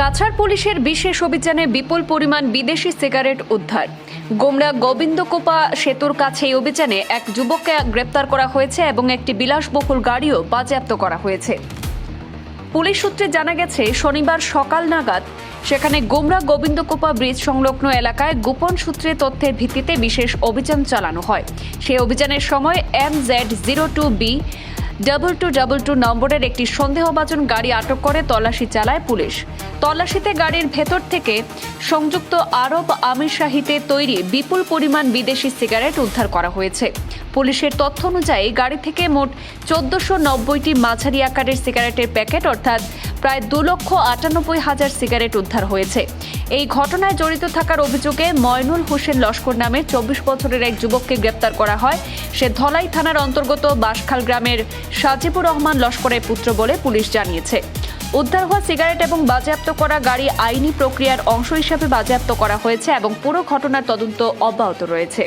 কাছাড় পুলিশের বিশেষ অভিযানে বিপুল পরিমাণ বিদেশি সিগারেট উদ্ধার। গোমরা গোবিন্দকোপা সেতুর কাছে এই অভিযানে এক যুবককে গ্রেপ্তার করা হয়েছে এবং একটি বিলাসবহুল গাড়িও বাজেয়াপ্ত করা হয়েছে। পুলিশ সূত্রে জানা গেছে, শনিবার সকাল নাগাদ সেখানে গোমরা গোবিন্দকোপা ব্রিজ সংলগ্ন এলাকায় গোপন সূত্রে তথ্যের ভিত্তিতে বিশেষ অভিযান চালানো হয়। সেই অভিযানের সময় MZ02B 2222 নম্বরের একটি সন্দেহভাজন গাড়ি আটক করে তল্লাশি চালায় পুলিশ। তল্লাশিতে গাড়ির ভেতর থেকে সংযুক্ত আরব আমিরশাহিতে তৈরি বিপুল পরিমাণ বিদেশি সিগারেট উদ্ধার করা হয়েছে। পুলিশের তথ্য অনুযায়ী গাড়ি থেকে মোট 1490টি মাঝারি আকারের সিগারেটের প্যাকেট অর্থাৎ প্রায় 2,98,000 সিগারেট উদ্ধার হয়েছে। এই ঘটনায় জড়িত থাকার অভিযোগে ময়নুল হোসেন লস্কর নামে 24 বছরের এক যুবককে গ্রেপ্তার করা হয়। সে ধলাই থানার অন্তর্গত বাসখাল গ্রামের সাজিবুর রহমান লস্করের পুত্র বলে পুলিশ জানিয়েছে। উদ্ধার হওয়া সিগারেট এবং বাজেয়াপ্ত করা গাড়ি আইনি প্রক্রিয়ার অংশ হিসেবে বাজেয়াপ্ত করা হয়েছে এবং পুরো ঘটনার তদন্ত অব্যাহত রয়েছে।